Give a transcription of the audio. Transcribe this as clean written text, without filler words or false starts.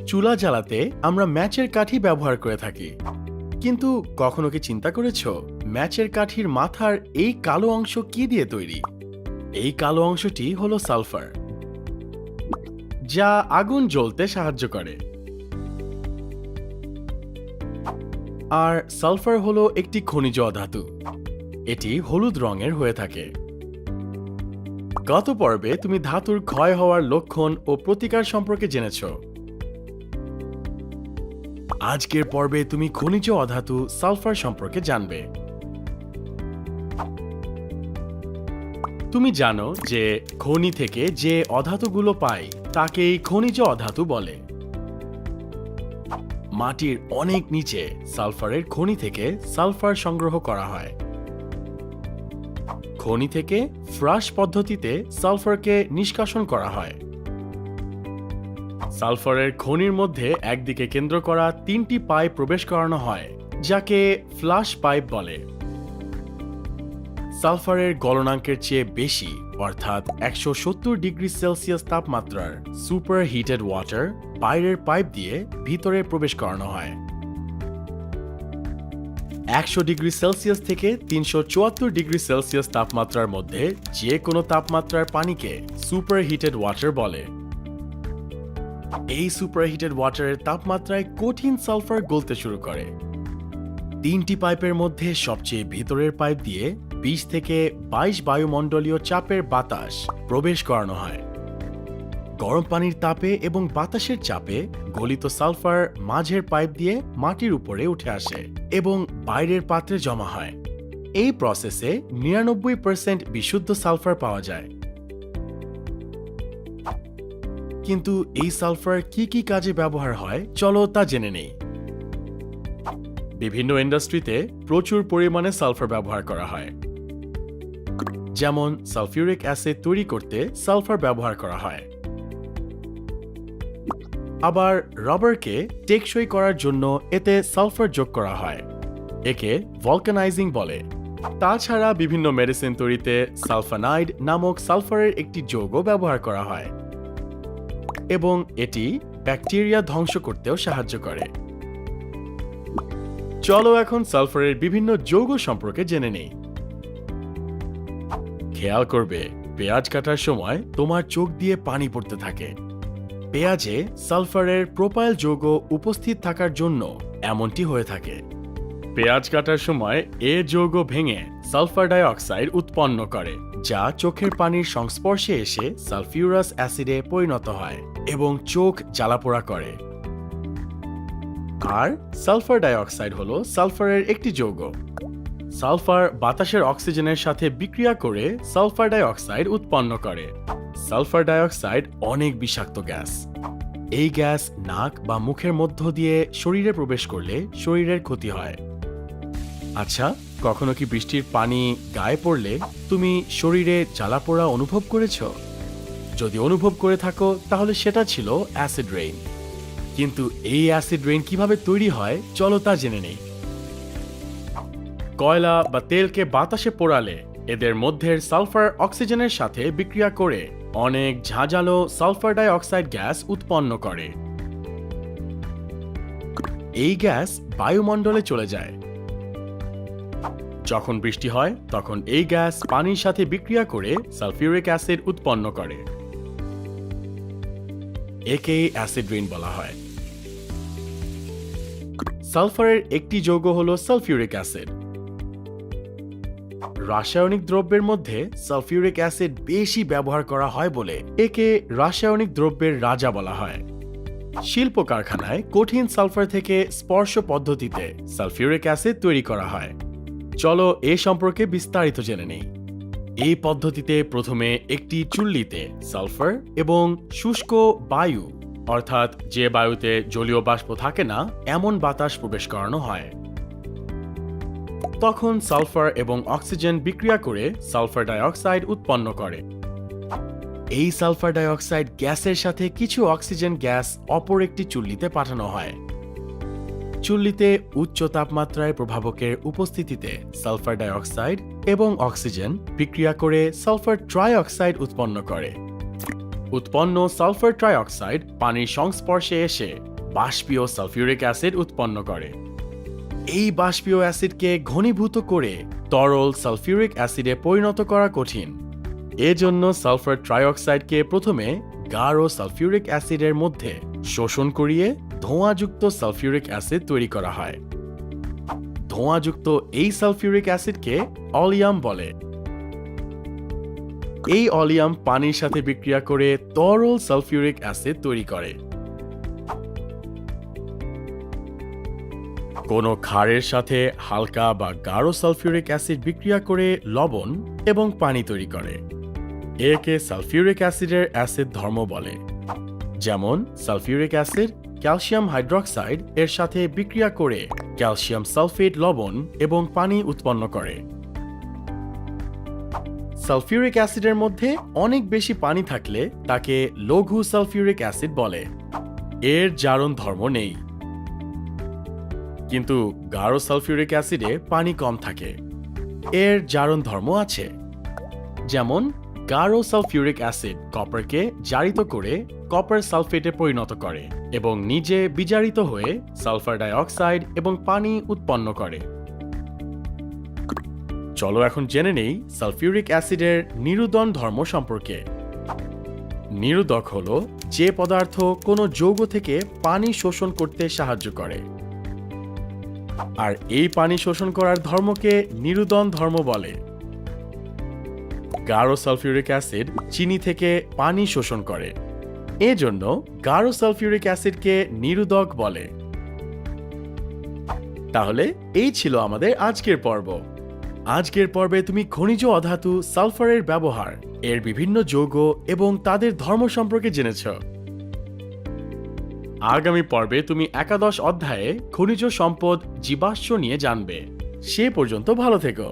চুলা জ্বালাতে আমরা ম্যাচের কাঠি ব্যবহার করে থাকি, কিন্তু কখনো কি চিন্তা করেছো ম্যাচের কাঠির মাথার এই কালো অংশ কি দিয়ে তৈরি? এই কালো অংশটি হলো সালফার, যা আগুন জ্বলতে সাহায্য করে। আর সালফার হলো একটি খনিজ অধাতু। এটি হলুদ রঙের হয়ে থাকে। গত পর্বে তুমি ধাতুর ক্ষয় হওয়ার লক্ষণ ও প্রতিকার সম্পর্কে জেনেছ। আজকের পর্বে তুমি খনিজ অধাতু সালফার সম্পর্কে জানবে। তুমি জানো যে খনি থেকে যে অধাতুগুলো পাই তাকেই খনিজ অধাতু বলে। মাটির অনেক নিচে সালফারের খনি থেকে সালফার সংগ্রহ করা হয়। খনি থেকে ফ্রাশ পদ্ধতিতে সালফারকে নিষ্কাশন করা হয়। সালফারের খনির মধ্যে একদিকে কেন্দ্র করা 3টি পাইপ প্রবেশ করানো হয়, যাকে ফ্লাশ পাইপ বলে। সালফারের গলনাঙ্কের চেয়ে বেশি অর্থাৎ 170 ডিগ্রি সেলসিয়াস তাপমাত্রার সুপার হিটেড ওয়াটার বাইরের পাইপ দিয়ে ভিতরে প্রবেশ করানো হয়। 100 ডিগ্রি সেলসিয়াস থেকে 374 ডিগ্রি সেলসিয়াস তাপমাত্রার মধ্যে যে কোনো তাপমাত্রার পানিকে সুপার হিটেড ওয়াটার বলে। এই সুপার হিটেড ওয়াটারের তাপমাত্রায় কঠিন সালফার গলতে শুরু করে। 3টি পাইপের মধ্যে সবচেয়ে ভিতরের পাইপ দিয়ে 20 থেকে 22 বায়ুমণ্ডলীয় চাপের বাতাস প্রবেশ করানো হয়। গরম পানির তাপে এবং বাতাসের চাপে গলিত সালফার মাঝের পাইপ দিয়ে মাটির উপরে উঠে আসে এবং বাইরের পাত্রে জমা হয়। এই প্রসেসে 99% বিশুদ্ধ সালফার পাওয়া যায়। কিন্তু এই সালফার কি কি কাজে ব্যবহার হয় চলো তা জেনে নেই। বিভিন্ন ইন্ডাস্ট্রিতে প্রচুর পরিমাণে সালফার ব্যবহার করা হয়। যেমন সালফিউরিক অ্যাসিড তৈরি করতে সালফার ব্যবহার করা হয়। আবার রাবারকে টেকসই করার জন্য এতে সালফার যোগ করা হয়। একে ভলকানাইজিং বলে। তাছাড়া বিভিন্ন মেডিসিন তৈরিতে সালফানাইড নামক সালফারের একটি যৌগ ব্যবহার করা হয় এবং এটি ব্যাকটেরিয়া ধ্বংস করতেও সাহায্য করে। চলো এখন সালফারের বিভিন্ন যৌগ সম্পর্কে জেনে নেই। খেয়াল করবে পেঁয়াজ কাটার সময় তোমার চোখ দিয়ে পানি পড়তে থাকে। পেঁয়াজে সালফারের প্রোপাইল যৌগ উপস্থিত থাকার জন্য এমনটি হয়ে থাকে। পেঁয়াজ কাটার সময় এ যৌগ ভেঙে সালফার ডাই অক্সাইড উৎপন্ন করে, যা চোখের পানির সংস্পর্শে এসে সালফিউরাস অ্যাসিডে পরিণত হয় এবং চোখ জ্বালাপোড়া করে। আর সালফার ডাই অক্সাইড হলো সালফারের একটি যৌগ। সালফার বাতাসের অক্সিজেনের সাথে বিক্রিয়া করে সালফার ডাই অক্সাইড উৎপন্ন করে। সালফার ডাই অক্সাইড অনেক বিষাক্ত গ্যাস। এই গ্যাস নাক বা মুখের মধ্য দিয়ে শরীরে প্রবেশ করলে শরীরের ক্ষতি হয়। আচ্ছা, কখনো কি বৃষ্টির পানি গায়ে পড়লে তুমি শরীরে জ্বালাপোড়া অনুভব করেছ? যদি অনুভব করে থাকো তাহলে সেটা ছিল অ্যাসিড রেইন। কিন্তু এই অ্যাসিড রেইন কিভাবে তৈরি হয় চলো তা জেনে নেই। কয়লা বা তেলকে বাতাসে পোড়ালে এদের মধ্যের সালফার অক্সিজেনের সাথে বিক্রিয়া করে অনেক ঝাঁঝালো সালফার ডাই অক্সাইড গ্যাস উৎপন্ন করে। এই গ্যাস বায়ুমণ্ডলে চলে যায়। যখন বৃষ্টি হয় তখন এই গ্যাস পানির সাথে বিক্রিয়া করে সালফিউরিক অ্যাসিড উৎপন্ন করে। একেই অ্যাসিড রেইন বলা হয়। সালফারের একটি যৌগ হলো সালফিউরিক অ্যাসিড। রাসায়নিক দ্রব্যের মধ্যে সালফিউরিক অ্যাসিড বেশি ব্যবহার করা হয় বলে একে রাসায়নিক দ্রব্যের রাজা বলা হয়। শিল্প কারখানায় কঠিন সালফার থেকে স্পর্শ পদ্ধতিতে সালফিউরিক অ্যাসিড তৈরি করা হয়। চলো এ সম্পর্কে বিস্তারিত জেনে নেই। এই পদ্ধতিতে প্রথমে একটি চুল্লিতে সালফার এবং শুষ্ক বায়ু অর্থাৎ যে বায়ুতে জলীয় বাষ্প থাকে না এমন বাতাস প্রবেশ করানো হয়। তখন সালফার এবং অক্সিজেন বিক্রিয়া করে সালফার ডাই অক্সাইড উৎপন্ন করে। এই সালফার ডাই অক্সাইড গ্যাসের সাথে কিছু অক্সিজেন গ্যাস অপর একটি চুল্লিতে পাঠানো হয়। চুল্লিতে উচ্চ তাপমাত্রায় প্রভাবকের উপস্থিতিতে সালফার ডাই অক্সাইড এবং অক্সিজেন বিক্রিয়া করে সালফার ট্রাই অক্সাইড উৎপন্ন করে। উৎপন্ন সালফার ট্রাই অক্সাইড পানির সংস্পর্শে এসে বাষ্পীয় সালফিউরিক অ্যাসিড উৎপন্ন করে। এই বাষ্পীয় অ্যাসিডকে ঘনীভূত করে তরল সালফিউরিক অ্যাসিডে পরিণত করা কঠিন। এজন্য সালফার ট্রাইঅক্সাইডকে প্রথমে গাঢ় সালফিউরিক অ্যাসিডের মধ্যে শোষণ করিয়ে ধোঁয়াযুক্ত সালফিউরিক অ্যাসিড তৈরি করা হয়। ধোঁয়াযুক্ত এই সালফিউরিক অ্যাসিডকে অলিয়াম বলে। এই অলিয়াম পানির সাথে বিক্রিয়া করে তরল সালফিউরিক অ্যাসিড তৈরি করে। কোনো ক্ষারের সাথে হালকা বা গাঢ় সালফিউরিক অ্যাসিড বিক্রিয়া করে লবণ এবং পানি তৈরি করে। একে সালফিউরিক অ্যাসিডের অ্যাসিড ধর্ম বলে। যেমন সালফিউরিক অ্যাসিড ক্যালসিয়াম হাইড্রক্সাইড এর সাথে বিক্রিয়া করে ক্যালসিয়াম সালফেট লবণ এবং পানি উৎপন্ন করে। সালফিউরিক অ্যাসিডের মধ্যে অনেক বেশি পানি থাকলে তাকে লঘু সালফিউরিক অ্যাসিড বলে। এর জারণ ধর্ম নেই। কিন্তু গাঢ় সালফিউরিক অ্যাসিডে পানি কম থাকে, এর জারণ ধর্ম আছে। যেমন গাঢ় সালফিউরিক অ্যাসিড কপারকে জারিত করে কপার সালফেটে পরিণত করে এবং নিজে বিজারিত হয়ে সালফার ডাই অক্সাইড এবং পানি উৎপন্ন করে। চলো এখন জেনে নেই সালফিউরিক অ্যাসিডের নিরুদন ধর্ম সম্পর্কে। নিরোধক হলো যে পদার্থ কোনো যৌগ থেকে পানি শোষণ করতে সাহায্য করে, আর এই পানি শোষণ করার ধর্মকে নিরুদন ধর্ম বলে। গাঢ় সালফিউরিক অ্যাসিড চিনি থেকে পানি শোষণ করে, এজন্য গাঢ় সালফিউরিক অ্যাসিডকে নিরোধক বলে। তাহলে এই ছিল আমাদের আজকের পর্ব। আজকের পর্বে তুমি খনিজ অধাতু সালফারের ব্যবহার, এর বিভিন্ন যৌগ এবং তাদের ধর্ম সম্পর্কে জেনেছ। আগামী পর্বে তুমি একাদশ অধ্যায়ে খনিজ সম্পদ জীবাশ্ম নিয়ে জানবে। সে পর্যন্ত ভালো থেকো।